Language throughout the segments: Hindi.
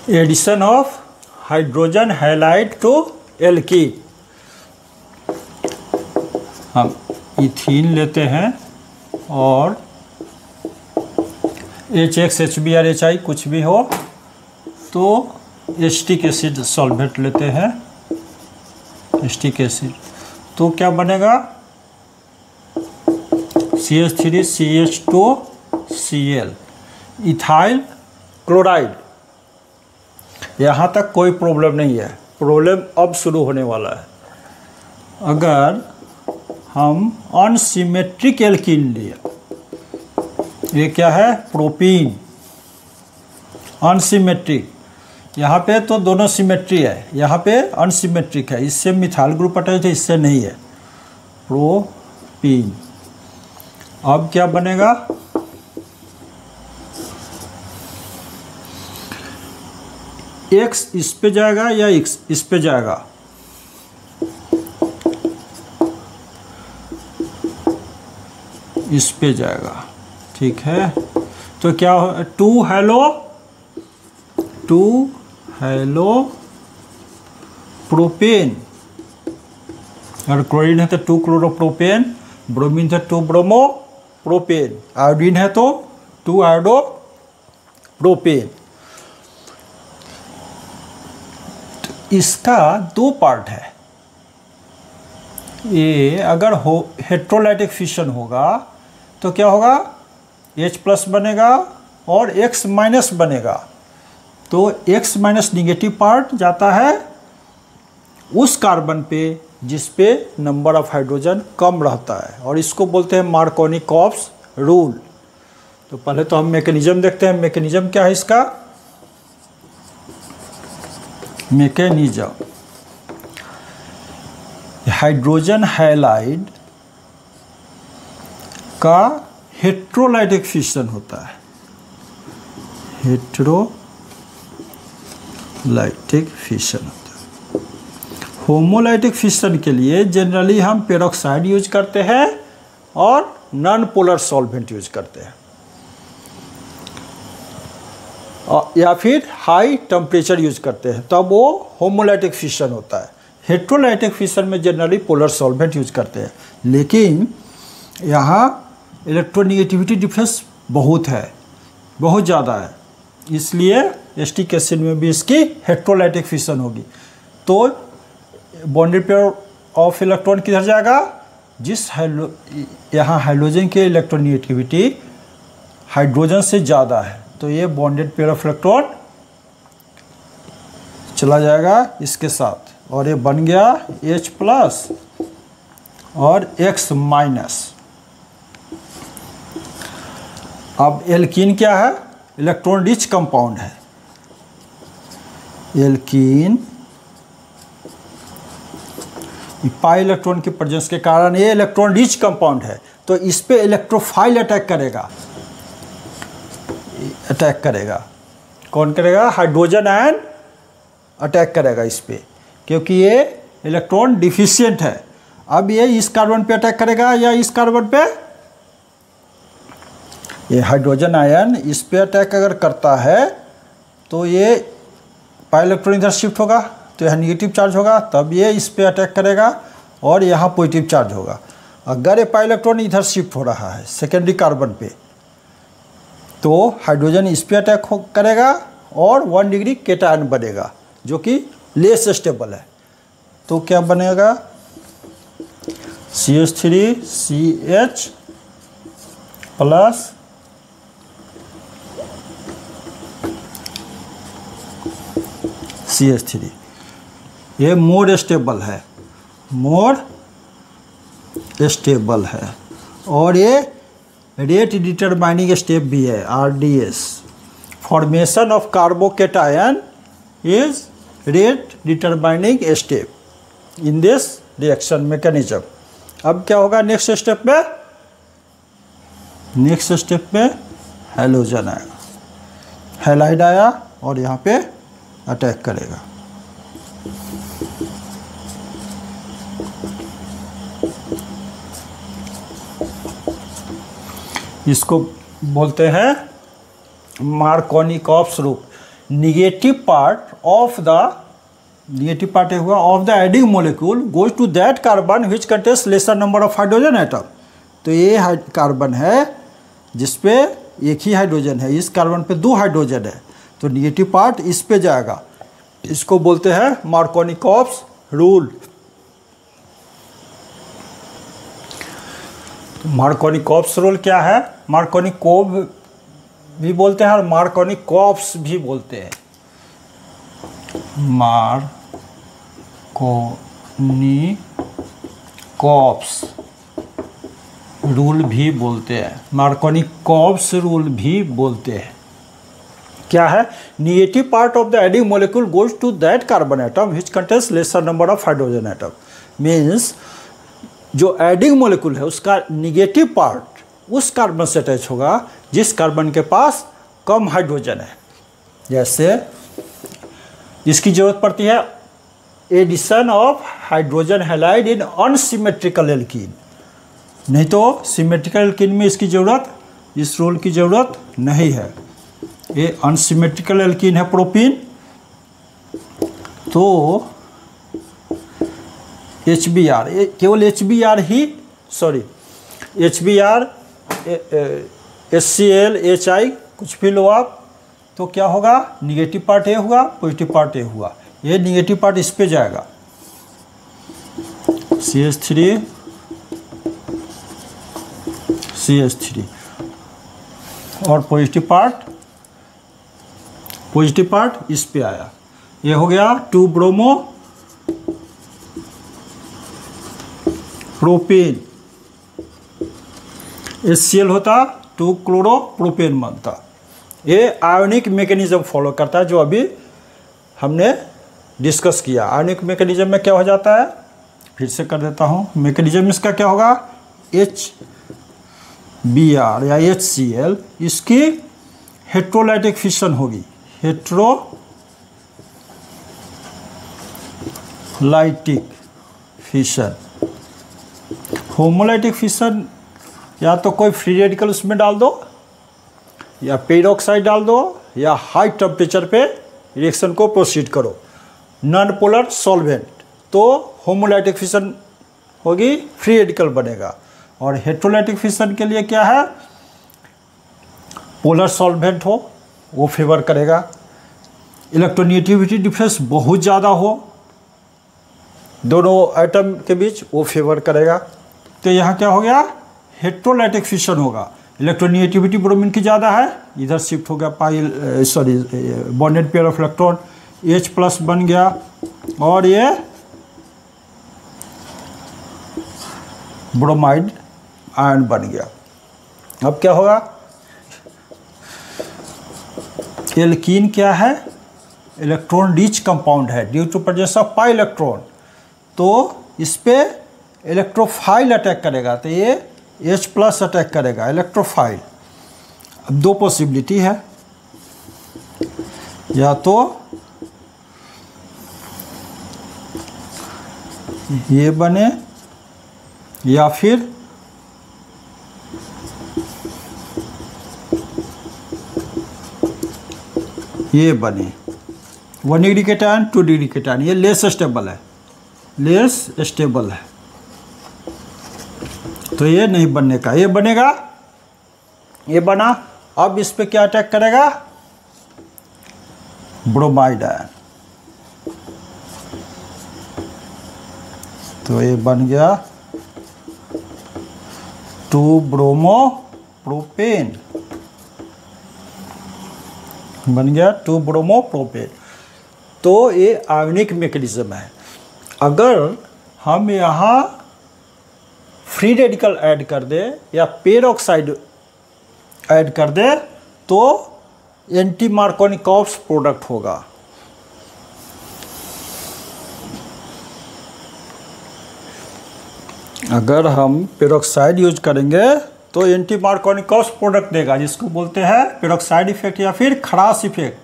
Addition of hydrogen halide to alkene. हम इथीन लेते हैं और HX HBr HI कुछ भी हो तो एसिटिक एसिड सॉल्वेंट लेते हैं, एसिटिक एसिड, तो क्या बनेगा CH3CH2Cl इथाइल क्लोराइड। यहाँ तक कोई प्रॉब्लम नहीं है, प्रॉब्लम अब शुरू होने वाला है। अगर हम अनसिमेट्रिक एल्कीन लिए, ये क्या है प्रोपीन, अनसिमेट्रिक, यहाँ पे तो दोनों सिमेट्री है, यहाँ पे अनसिमेट्रिक है, इससे मिथाइल ग्रुप अटैच है, इससे नहीं है, प्रोपीन। अब क्या बनेगा, X इस पे जाएगा या X इस पे जाएगा, इस पे जाएगा, ठीक है। तो क्या हो, 2 हेलो प्रोपेन, और क्लोरीन है तो 2 क्लोरोप्रोपेन, ब्रोमीन है 2 ब्रोमो प्रोपेन, आयोडीन है तो 2 आयोडो प्रोपेन। तो इसका 2 पार्ट है, ये अगर हेट्रोलाइटिक फिशन होगा तो क्या होगा, H+ बनेगा और X- बनेगा, तो X- निगेटिव पार्ट जाता है उस कार्बन पे जिस पे नंबर ऑफ हाइड्रोजन कम रहता है, और इसको बोलते हैं मार्कोनी-कॉप्स रूल। तो पहले तो हम मैकेनिज्म देखते हैं, मैकेनिज्म क्या है इसका, मैकेनिज्म, हाइड्रोजन हैलाइड का हेट्रोलाइटिक फिशन होता है, हेट्रोलाइटिक फिशन होता है। होमोलाइटिक फिशन के लिए जनरली हम पेरोक्साइड यूज करते हैं और नॉन पोलर सॉल्वेंट यूज करते हैं, या फिर हाई टेम्परेचर यूज करते हैं, तब वो होमोलाइटिक फिशन होता है। हेट्रोलाइटिक फिशन में जनरली पोलर सॉल्वेंट यूज करते हैं, लेकिन यहाँ इलेक्ट्रोनिगेटिविटी डिफरेंस बहुत है, बहुत ज़्यादा है, इसलिए एसिटिक एसिड में भी इसकी हेट्रोलाइटिक फिशन होगी। तो बॉन्डेड पेयर ऑफ इलेक्ट्रॉन किधर जाएगा, जिस यहाँ हाइड्रोजन की इलेक्ट्रोनिगेटिविटी हाइड्रोजन से ज़्यादा है, तो ये बॉन्डेड पेयर ऑफ इलेक्ट्रॉन चला जाएगा इसके साथ, और ये बन गया H+ और X-। अब एल्कीन क्या है, इलेक्ट्रॉन रिच कंपाउंड है, एल्कीन पाई इलेक्ट्रॉन की प्रेजेंस के कारण ये इलेक्ट्रॉन रिच कंपाउंड है, तो इस पे इलेक्ट्रोफाइल अटैक करेगा, कौन करेगा, हाइड्रोजन आयन अटैक करेगा इस पे, क्योंकि ये इलेक्ट्रॉन डिफिशिएंट है। अब ये इस कार्बन पे अटैक करेगा या इस कार्बन पे, ये हाइड्रोजन आयन इस पे अटैक अगर करता है तो ये पाई इलेक्ट्रॉन इधर शिफ्ट होगा, तो यह निगेटिव चार्ज होगा, तब ये इस पे अटैक करेगा और यहाँ पॉजिटिव चार्ज होगा। अगर ये पाई इलेक्ट्रॉन इधर शिफ्ट हो रहा है सेकेंडरी कार्बन पे, तो हाइड्रोजन इस पे अटैक करेगा और 1 डिग्री केटायन बनेगा, जो कि लेस स्टेबल है। तो क्या बनेगा, CH3CH+ CH3, ये मोर स्टेबल है, और ये रेट डिटरमाइनिंग स्टेप भी है, RDS, formation of carbocation is rate determining step in this reaction mechanism. अब क्या होगा नेक्स्ट स्टेप में, हैलोजन आएगा, हैलाइड आया और यहाँ पे अटैक करेगा। इसको बोलते हैं Markovnikov rule. Negative part of the negative part हुआ of the adding molecule goes to that carbon which contains lesser number of hydrogen atom. तो ये कार्बन है जिसपे एक ही हाइड्रोजन है, इस कार्बन पे 2 हाइड्रोजन है, तो निगेटिव पार्ट इस पे जाएगा। इसको बोलते हैं मार्कोनिकॉफ्स रूल। मार्कोनिकॉफ्स रूल क्या है? मार्कोनिकोव भी बोलते हैं और मार्कोनिकॉफ्स भी बोलते हैं। मार्कोनिकॉफ्स रूल भी बोलते हैं, मार्कोनिकॉफ्स रूल भी बोलते हैं। क्या है? Negative part of the adding molecule goes to that carbon atom which contains lesser number of hydrogen atom. Means जो एडिंग मोलिक्यूल है उसका निगेटिव पार्ट उस कार्बन से अटैच होगा जिस कार्बन के पास कम हाइड्रोजन है। जैसे इसकी जरूरत पड़ती है addition of hydrogen halide in unsymmetrical alkene, नहीं तो सिमेट्रिकल एल्कीन में इसकी ज़रूरत, इस रूल की ज़रूरत नहीं है। ये अनसिमेट्रिकल एल्कीन है प्रोपीन, तो HBr, केवल HBr ही, सॉरी HBr HCl HI कुछ भी लो आप, तो क्या होगा? निगेटिव पार्ट ए हुआ, पॉजिटिव पार्ट ए हुआ। ये निगेटिव पार्ट इस पे जाएगा CH3 CH3 और पॉजिटिव पार्ट इस पे आया। ये हो गया 2 ब्रोमो प्रोपेन, HCl होता 2 क्लोरो प्रोपेन बनता। ये आयोनिक मैकेनिज्म फॉलो करता है जो अभी हमने डिस्कस किया। आयोनिक मैकेनिज्म में क्या हो जाता है, फिर से कर देता हूँ। मैकेनिज्म इसका क्या होगा? HBr या HCl, इसकी हेट्रोलाइटिक फिशन होगी, हेट्रोलाइटिक फिशन। होमोलाइटिक फिशन या तो कोई फ्री रेडिकल उसमें डाल दो या पेरोक्साइड डाल दो या हाई टेम्परेचर पे रिएक्शन को प्रोसीड करो। नॉन पोलर सॉल्वेंट तो होमोलाइटिक फिशन होगी, फ्री रेडिकल बनेगा। और हेट्रोलाइटिक फिशन के लिए क्या है? पोलर सॉल्वेंट हो वो फेवर करेगा, इलेक्ट्रोनेगेटिविटी डिफरेंस बहुत ज़्यादा हो दोनों एटम के बीच, वो फेवर करेगा। तो यहाँ क्या हो गया? हेट्रोलाइटिक फिशन होगा। इलेक्ट्रोनेगेटिविटी ब्रोमीन की ज़्यादा है, इधर शिफ्ट हो गया bonded pair of electron, H+ बन गया और ये ब्रोमाइड आयन बन गया। अब क्या होगा? एल्कीन क्या है? इलेक्ट्रॉन रिच कंपाउंड है due to presence of pi electron, तो इस पे इलेक्ट्रोफाइल अटैक करेगा, तो ये H+ अटैक करेगा, इलेक्ट्रोफाइल। अब 2 पॉसिबिलिटी है, या तो ये बने या फिर ये बने। 1 डिग्री केटायन 2 डिग्री केटायन, ये लेस स्टेबल है, लेस स्टेबल है, तो ये नहीं बनने का। ये बनेगा, ये बना। अब इस पे क्या अटैक करेगा? ब्रोमाइड आयन, तो ये बन गया 2 ब्रोमो प्रोपेन, बन गया 2 ब्रोमो प्रोपेन। तो ये आयोनिक मैकेनिज्म है। अगर हम यहाँ फ्री रेडिकल ऐड कर दे या पेरोक्साइड ऐड कर दे तो एंटी मार्कोनिकॉफ्स प्रोडक्ट होगा। अगर हम पेरोक्साइड यूज करेंगे तो एंटी मार्कोनिकॉफ्स प्रोडक्ट देगा, जिसको बोलते हैं पेरोक्साइड इफेक्ट या फिर खरास इफेक्ट।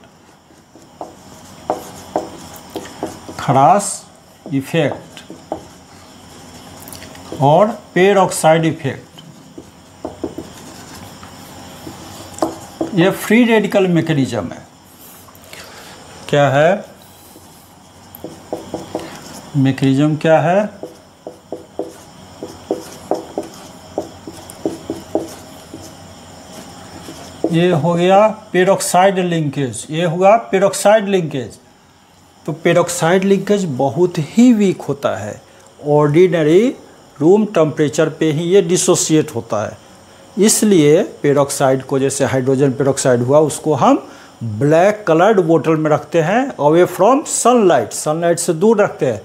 खरास इफेक्ट और पेरोक्साइड इफेक्ट, ये फ्री रेडिकल मैकेनिज्म है। क्या है, मैकेनिज्म क्या है, ये हो गया पेरोक्साइड लिंकेज, ये हुआ पेरोक्साइड लिंकेज। तो पेरोक्साइड लिंकेज बहुत ही वीक होता है, ऑर्डिनरी रूम टेम्परेचर पे ही ये डिसोसिएट होता है। इसलिए पेरोक्साइड को, जैसे हाइड्रोजन पेरोक्साइड हुआ, उसको हम ब्लैक कलर्ड बोतल में रखते हैं, अवे फ्रॉम सनलाइट, सनलाइट से दूर रखते हैं।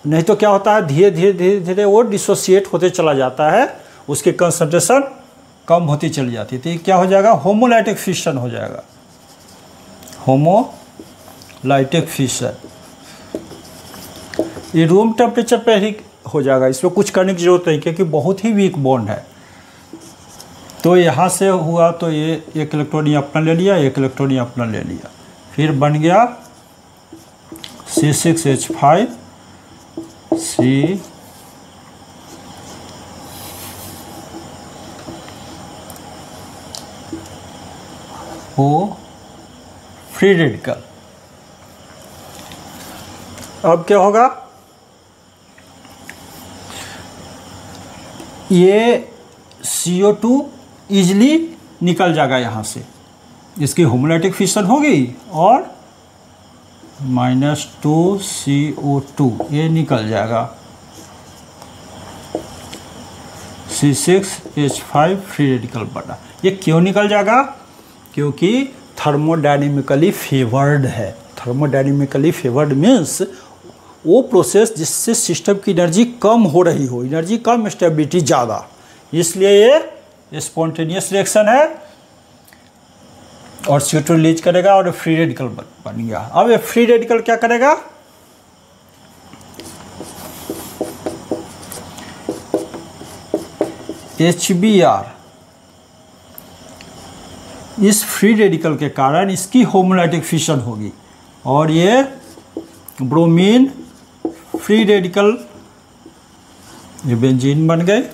नहीं तो क्या होता है, धीरे धीरे धीरे धीरे वो डिसोसिएट होते चला जाता है, उसकी कंसंट्रेशन कम होती चली जाती है। तो ये क्या हो जाएगा, होमोलाइटिक फिशन हो जाएगा, होमोलाइटिक फिशन। ये रूम टेम्परेचर पे ही हो जाएगा, इसमें कुछ करने की जरूरत नहीं, क्योंकि बहुत ही वीक बॉन्ड है। तो यहाँ से हुआ तो ये एक इलेक्ट्रॉन ये अपना ले लिया, एक इलेक्ट्रॉन ये अपना ले लिया, फिर बन गया C6H5 C O free radical. अब क्या होगा, ये CO2 इजली निकल जाएगा यहाँ से, इसकी होमोलाइटिक फिशन होगी और -2CO2 ये निकल जाएगा, C6H5 फ्री रेडिकल बना। ये क्यों निकल जाएगा, क्योंकि थर्मोडायनेमिकली फेवर्ड है। थर्मोडायनेमिकली फेवर्ड मीन्स वो प्रोसेस जिससे सिस्टम की एनर्जी कम हो रही हो, एनर्जी कम स्टेबिलिटी ज़्यादा, इसलिए ये स्पॉन्टेनियस रिएक्शन है और CO2 रिलीज करेगा और फ्री रेडिकल बन गया। अब ये फ्री रेडिकल क्या करेगा, HBr, इस फ्री रेडिकल के कारण इसकी होमोलाइटिक फिशन होगी और ये ब्रोमीन फ्री रेडिकल, ये बेंजीन बन गए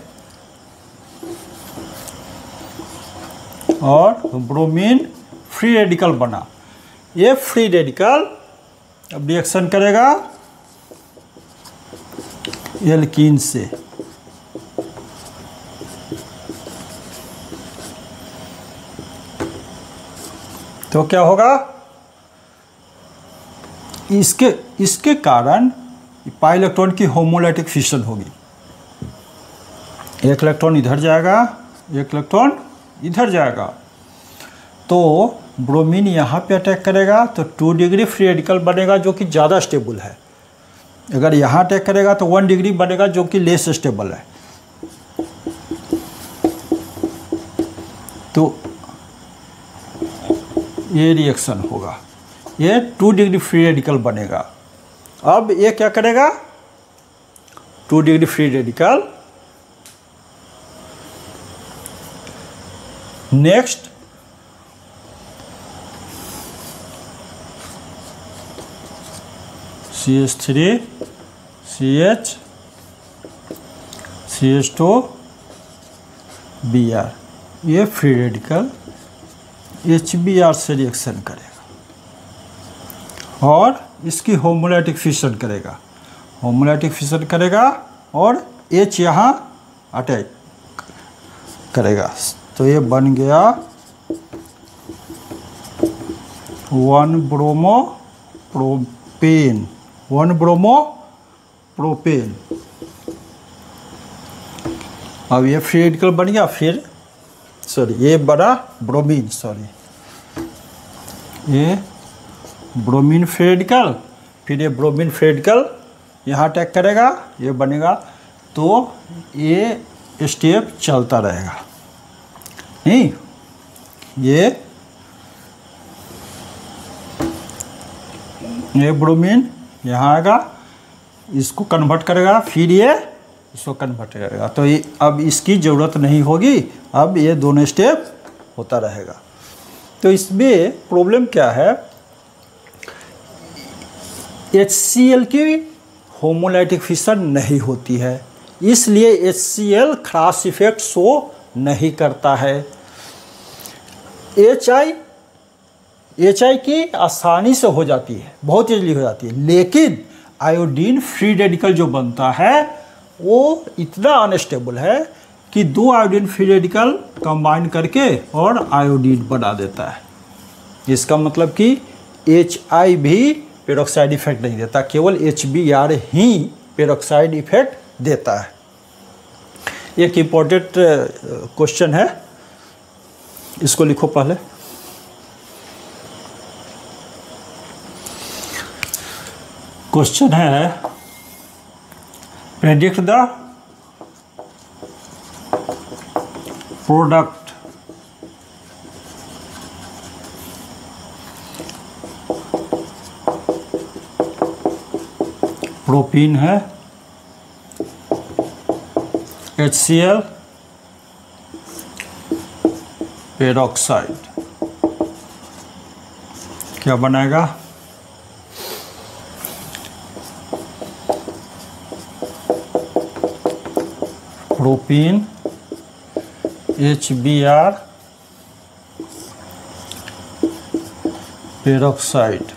और ब्रोमीन फ्री रेडिकल बना। ये फ्री रेडिकल अब रिएक्शन करेगा एल्कीन से, तो क्या होगा, इसके कारण पाई इलेक्ट्रॉन की होमोलाइटिक फिशन होगी। एक इलेक्ट्रॉन इधर जाएगा, एक इलेक्ट्रॉन इधर जाएगा, तो ब्रोमीन यहाँ पे अटैक करेगा तो 2 डिग्री फ्री रेडिकल बनेगा जो कि ज़्यादा स्टेबल है। अगर यहाँ अटैक करेगा तो 1 डिग्री बनेगा जो कि लेस स्टेबल है। तो ये रिएक्शन होगा, ये 2 डिग्री फ्री रेडिकल बनेगा। अब ये क्या करेगा, 2 degree free radical, next CH3 CH CH2 Br, ये फ्री रेडिकल HBr से रिएक्शन करेगा और इसकी होमोलाइटिक फिशन करेगा, होमोलाइटिक फिशन करेगा और H यहाँ अटैक करेगा। तो ये बन गया 1 ब्रोमो प्रोपेन, 1 ब्रोमो प्रोपेन। अब ये फ्री रेडिकल बन गया, फिर सॉरी ये बड़ा ब्रोमीन, सॉरी ये ब्रोमीन फ्री रेडिकल, फिर ये ब्रोमीन फ्री रेडिकल यहाँ अटैक करेगा, ये बनेगा। तो ये स्टेप चलता रहेगा, नहीं ये ब्रोमीन यहाँ आएगा, इसको कन्वर्ट करेगा, फिर ये इसको कन्वर्ट करेगा। तो ये अब इसकी ज़रूरत नहीं होगी, अब ये दोनों स्टेप होता रहेगा। तो इसमें प्रॉब्लम क्या है, HCl की होमोलाइटिक फिशन नहीं होती है, इसलिए HCl क्रॉस इफेक्ट शो नहीं करता है। HI HI की आसानी से हो जाती है, बहुत ईजिली हो जाती है, लेकिन आयोडीन फ्री रेडिकल जो बनता है वो इतना अनस्टेबल है कि 2 आयोडीन फ्री रेडिकल कंबाइन करके और आयोडीन बना देता है। इसका मतलब कि HI भी पेरोक्साइड इफेक्ट नहीं देता, केवल HBr ही पेरोक्साइड इफेक्ट देता है। एक इम्पोर्टेंट क्वेश्चन है, इसको लिखो पहले। क्वेश्चन है प्रेडिक्ट द प्रोडक्ट प्रोपीन है HCl पेरोक्साइड क्या बनाएगा? Propene HBr peroxide.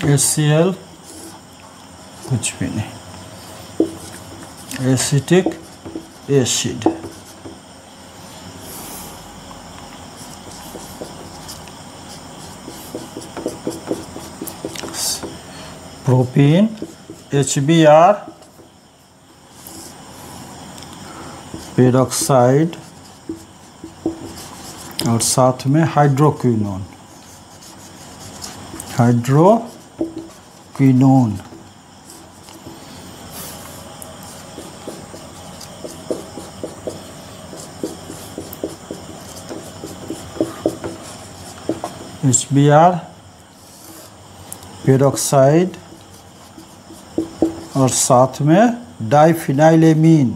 HCl कुछ भी नहीं, acetic acid. Propene HBr peroxide और साथ में हाइड्रोक्विनोन। HBr पेरोक्साइड और साथ में डाइफिनाइलेमीन।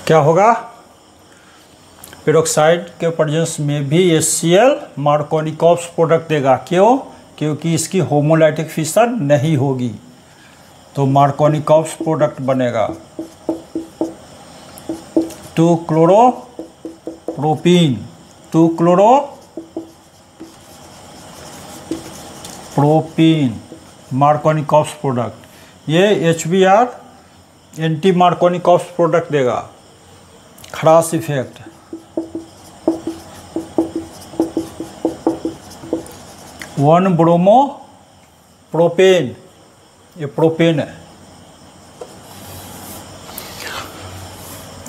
क्या होगा? पेरोक्साइड के प्रेजेंस में भी HCl मार्कोनिकॉप्स प्रोडक्ट देगा। क्यों? क्योंकि इसकी होमोलाइटिक फिशन नहीं होगी, तो मार्कोनिकॉप्स प्रोडक्ट बनेगा। 2-क्लोरोप्रोपीन, 2-क्लोरोप्रोपीन मार्कोनिकॉप्स प्रोडक्ट। ये HBr एंटी मार्कोनिकॉप्स प्रोडक्ट देगा, खरास इफेक्ट। वन ब्रोमो प्रोपेन, ये प्रोपेन है।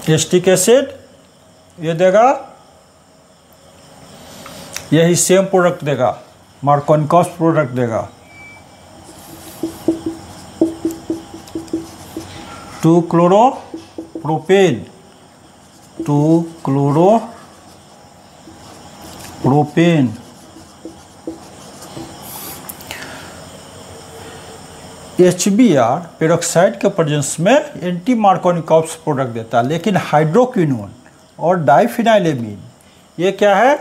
एस्टिक एसिड ये देगा, यही सेम प्रोडक्ट देगा, मार्कोनिकॉप्स प्रोडक्ट देगा। 2-क्लोरोप्रोपेन, 2-क्लोरोप्रोपेन HBr पेरोक्साइड के प्रेजेंस में एंटी मार्कोनिकॉप्स प्रोडक्ट देता है, लेकिन हाइड्रोक्विनोन और डाइफिनाइलेमीन ये क्या है?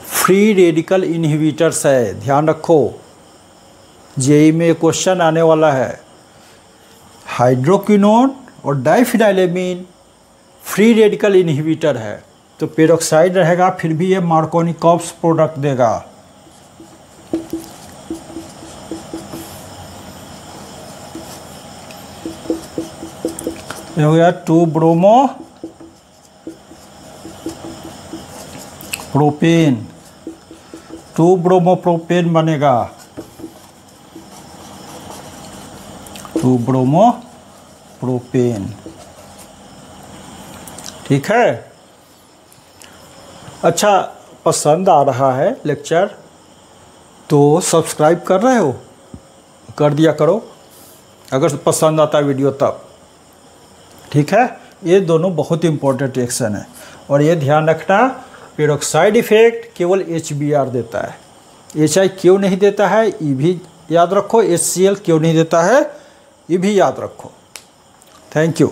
फ्री रेडिकल इनहिबिटर्स है। ध्यान रखो, जेई में क्वेश्चन आने वाला है। हाइड्रोक्विनोन और डाइफिनाइलेमीन फ्री रेडिकल इनहिबिटर है, तो पेरोक्साइड रहेगा, फिर भी ये मार्कोनिकॉप्स प्रोडक्ट देगा। ये हो गया 2-ब्रोमोप्रोपेन, 2-ब्रोमोप्रोपेन बनेगा, 2-ब्रोमोप्रोपेन। ठीक है। अच्छा, पसंद आ रहा है लेक्चर तो सब्सक्राइब कर रहे हो? कर दिया करो अगर पसंद आता है वीडियो तब। ठीक है, ये दोनों बहुत इंपॉर्टेंट रिएक्शन है। और ये ध्यान रखना, पेरोक्साइड इफेक्ट केवल HBr देता है, HI क्यों नहीं देता है ये भी याद रखो, HCl क्यों नहीं देता है ये भी याद रखो। Thank you.